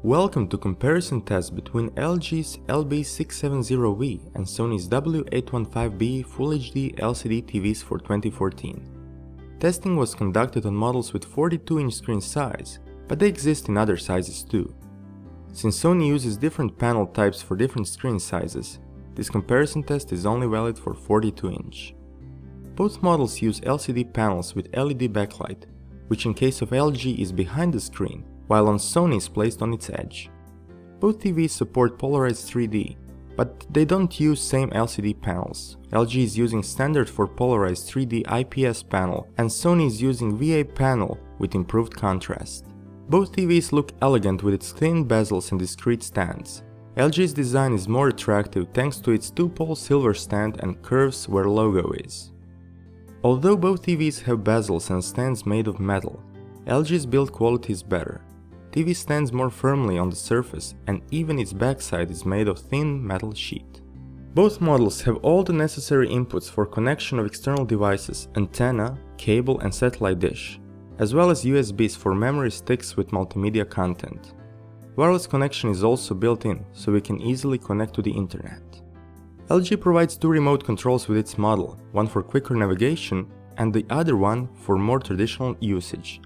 Welcome to comparison test between LG's LB670V and Sony's W815B Full HD LCD TVs for 2014. Testing was conducted on models with 42-inch screen size, but they exist in other sizes too. Since Sony uses different panel types for different screen sizes, this comparison test is only valid for 42-inch. Both models use LCD panels with LED backlight, which in case of LG is behind the screen, while on Sony is placed on its edge. Both TVs support polarized 3D, but they don't use same LCD panels. LG is using standard for polarized 3D IPS panel and Sony is using VA panel with improved contrast. Both TVs look elegant with its thin bezels and discrete stands. LG's design is more attractive thanks to its two-pole silver stand and curves where logo is. Although both TVs have bezels and stands made of metal, LG's build quality is better. TV stands more firmly on the surface and even its backside is made of thin metal sheet. Both models have all the necessary inputs for connection of external devices, antenna, cable and satellite dish, as well as USBs for memory sticks with multimedia content. Wireless connection is also built in, so we can easily connect to the internet. LG provides two remote controls with its model, one for quicker navigation and the other one for more traditional usage.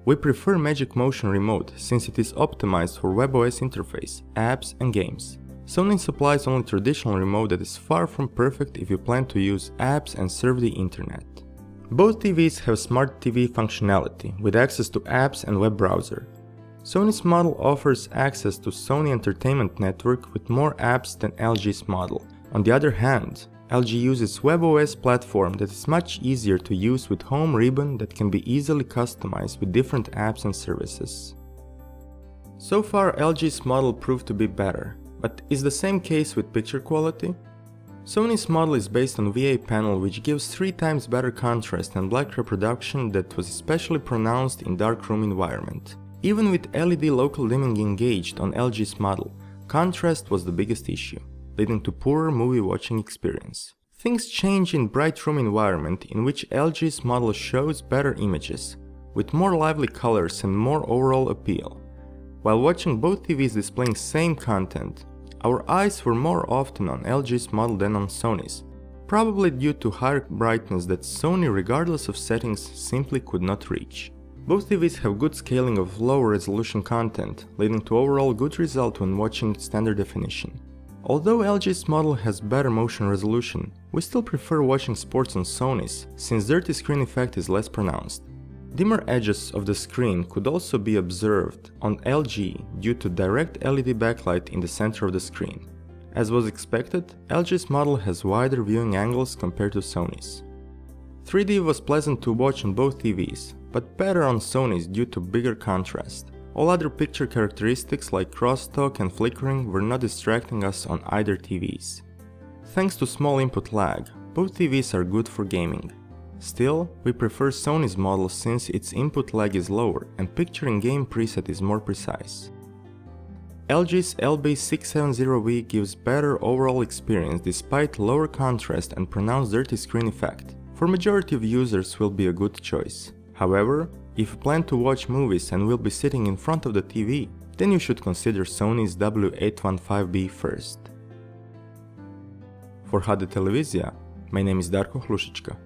We prefer Magic Motion Remote since it is optimized for WebOS interface, apps and games. Sony supplies only traditional remote that is far from perfect if you plan to use apps and surf the internet. Both TVs have Smart TV functionality with access to apps and web browser. Sony's model offers access to Sony Entertainment Network with more apps than LG's model. On the other hand, LG uses WebOS platform that is much easier to use with home ribbon that can be easily customized with different apps and services. So far LG's model proved to be better, but is the same case with picture quality? Sony's model is based on VA panel which gives 3 times better contrast and black reproduction that was especially pronounced in darkroom environment. Even with LED local dimming engaged on LG's model, contrast was the biggest issue, leading to poorer movie watching experience. Things change in bright room environment in which LG's model shows better images, with more lively colors and more overall appeal. While watching both TVs displaying same content, our eyes were more often on LG's model than on Sony's, probably due to higher brightness that Sony regardless of settings simply could not reach. Both TVs have good scaling of lower resolution content, leading to overall good result when watching standard definition. Although LG's model has better motion resolution, we still prefer watching sports on Sony's, since dirty screen effect is less pronounced. Dimmer edges of the screen could also be observed on LG due to direct LED backlight in the center of the screen. As was expected, LG's model has wider viewing angles compared to Sony's. 3D was pleasant to watch on both TVs, but better on Sony's due to bigger contrast. All other picture characteristics like crosstalk and flickering were not distracting us on either TVs. Thanks to small input lag, both TVs are good for gaming. Still, we prefer Sony's model since its input lag is lower and picture in game preset is more precise. LG's LB670V gives better overall experience despite lower contrast and pronounced dirty screen effect. For majority of users will be a good choice. However, if you plan to watch movies and will be sitting in front of the TV, then you should consider Sony's W815B first. For HD Televizija, my name is Darko Hlušička.